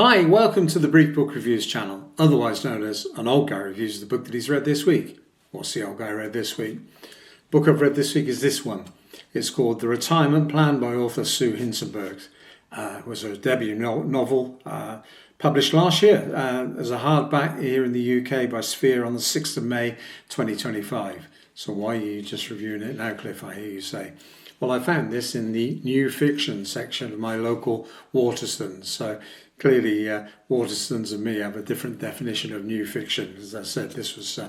Hi, welcome to the Brief Book Reviews channel, otherwise known as An Old Guy Reviews the book that he's read this week. What's the old guy read this week? Book I've read this week is this one. It's called The Retirement Plan by author Sue Hincenbergs. It was a debut novel published last year as a hardback here in the UK by Sphere on the 6th of May 2025. So why are you just reviewing it now, Cliff, I hear you say? Well, I found this in the new fiction section of my local Waterstones. So clearly Waterstones and me have a different definition of new fiction. As I said, this was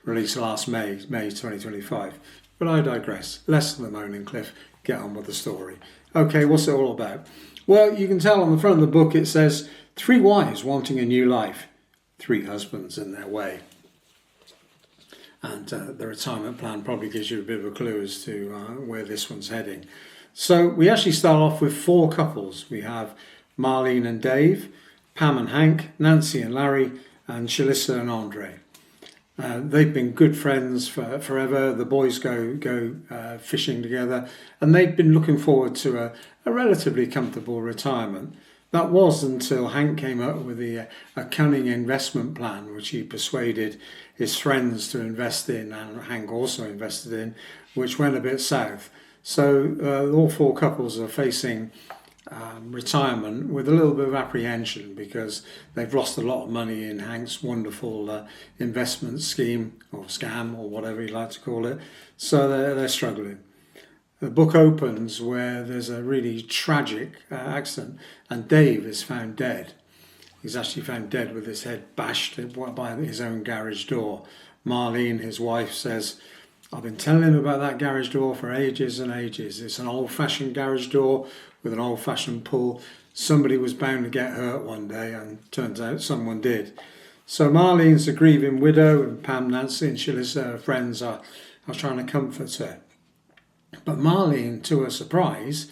released last May 2025. But I digress. Less than the moaning, Cliff. Get on with the story. Okay, what's it all about? Well, you can tell on the front of the book it says, 3 wives wanting a new life, 3 husbands in their way. And the retirement plan probably gives you a bit of a clue as to where this one's heading. So we actually start off with 4 couples. We have Marlene and Dave, Pam and Hank, Nancy and Larry, and Shalissa and Andre. They've been good friends for forever. The boys go fishing together, and they've been looking forward to a relatively comfortable retirement. That was until Hank came up with a cunning investment plan, which he persuaded his friends to invest in, and Hank also invested in, which went a bit south. So all 4 couples are facing retirement with a little bit of apprehension because they've lost a lot of money in Hank's wonderful investment scheme or scam or whatever you like to call it. So they're struggling. The book opens where there's a really tragic accident and Dave is found dead. He's actually found dead with his head bashed by his own garage door. Marlene, his wife, says, I've been telling him about that garage door for ages and ages. It's an old-fashioned garage door with an old-fashioned pull. Somebody was bound to get hurt one day, and turns out someone did. So Marlene's a grieving widow, and Pam, Nancy and Shalissa, her friends, are trying to comfort her. But Marlene, to her surprise,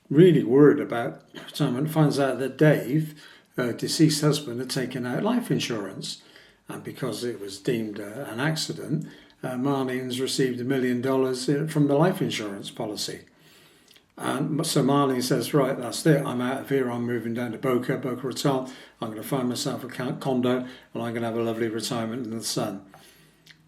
really worried about retirement, finds out that Dave, her deceased husband, had taken out life insurance. And because it was deemed an accident, Marlene's received $1 million from the life insurance policy. And so Marlene says, right, that's it, I'm out of here, I'm moving down to Boca Raton, I'm going to find myself a condo and I'm going to have a lovely retirement in the sun.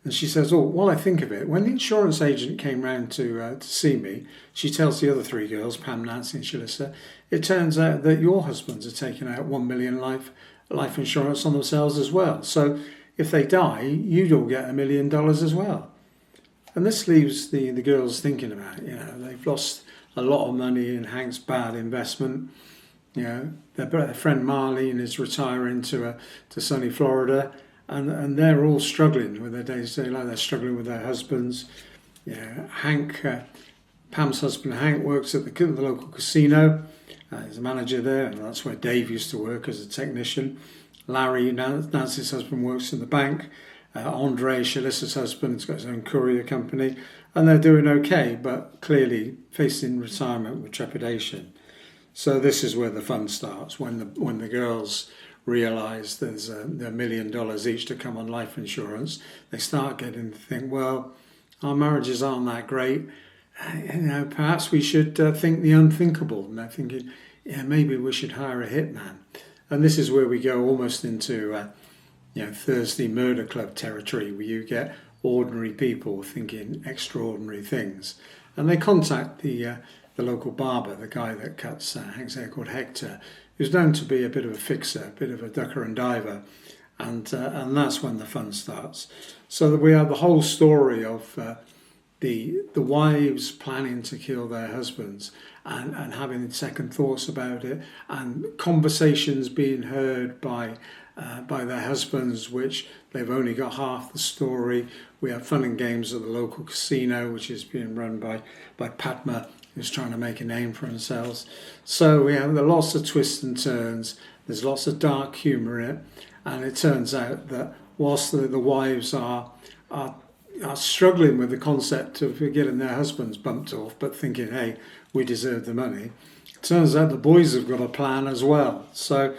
And she says, oh, while I think of it, when the insurance agent came round to see me, she tells the other 3 girls, Pam, Nancy and Shalissa, it turns out that your husbands are taking out $1 million life insurance on themselves as well. So if they die, you'd all get $1 million as well. And this leaves the girls thinking about it. You know, they've lost a lot of money in Hank's bad investment. You know, their friend Marlene is retiring to sunny Florida. And they're all struggling with their day-to-day life. They're struggling with their husbands. Yeah, Hank, Pam's husband Hank, works at the local casino. He's a manager there, and that's where Dave used to work as a technician. Larry, Nancy's husband, works in the bank. Andre, Shalissa's husband, has got his own courier company, and they're doing okay, but clearly facing retirement with trepidation. So this is where the fun starts, when the girls realise there's $1 million each to come on life insurance. They start getting to think, well, our marriages aren't that great. You know, perhaps we should think the unthinkable. And they're thinking, yeah, maybe we should hire a hitman. And this is where we go almost into Thursday Murder Club territory, where you get ordinary people thinking extraordinary things. And they contact the local barber, the guy that cuts Hank's hair, called Hector, who's known to be a bit of a fixer, a bit of a ducker and diver, and that's when the fun starts. So that we have the whole story of the wives planning to kill their husbands and having second thoughts about it, and conversations being heard by their husbands, which they've only got half the story. We have fun and games at the local casino, which is being run by Padma, who's trying to make a name for themselves. So we have lots of twists and turns. There's lots of dark humour in it, and it turns out that whilst the wives are struggling with the concept of getting their husbands bumped off, but thinking, hey, we deserve the money, it turns out the boys have got a plan as well. So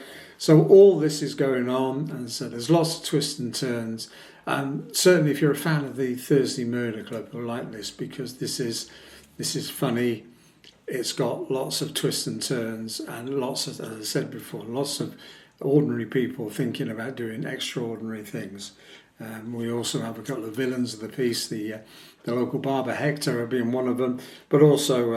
all this is going on, and so there's lots of twists and turns. And certainly, if you're a fan of the Thursday Murder Club, you'll like this, because this is funny. It's got lots of twists and turns, and lots of, as I said before, lots of ordinary people thinking about doing extraordinary things. We also have a couple of villains of the piece, the local barber Hector being one of them, but also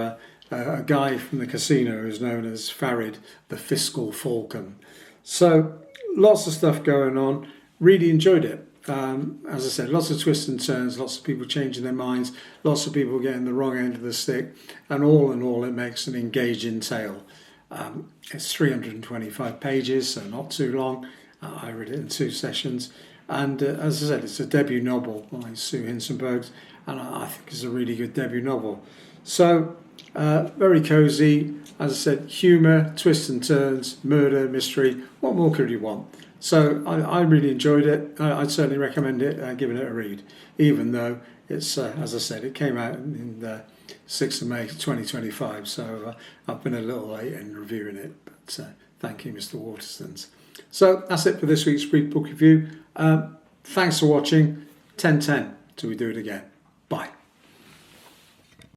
a guy from the casino who's known as Farid, the fiscal falcon. So lots of stuff going on. Really enjoyed it. As I said, lots of twists and turns, lots of people changing their minds, lots of people getting the wrong end of the stick, and all in all, it makes an engaging tale. It's 325 pages, so not too long. I read it in 2 sessions, and as I said, it's a debut novel by Sue Hincenbergs, and I think it's a really good debut novel. So, very cosy, as I said, humour, twists and turns, murder, mystery. What more could you want? So I really enjoyed it. I'd certainly recommend it, giving it a read, even though it's, as I said, it came out in the 6th of May 2025, so I've been a little late in reviewing it, but thank you, Mr. Waterstones. So that's it for this week's brief book review. Thanks for watching. 10/10 till we do it again.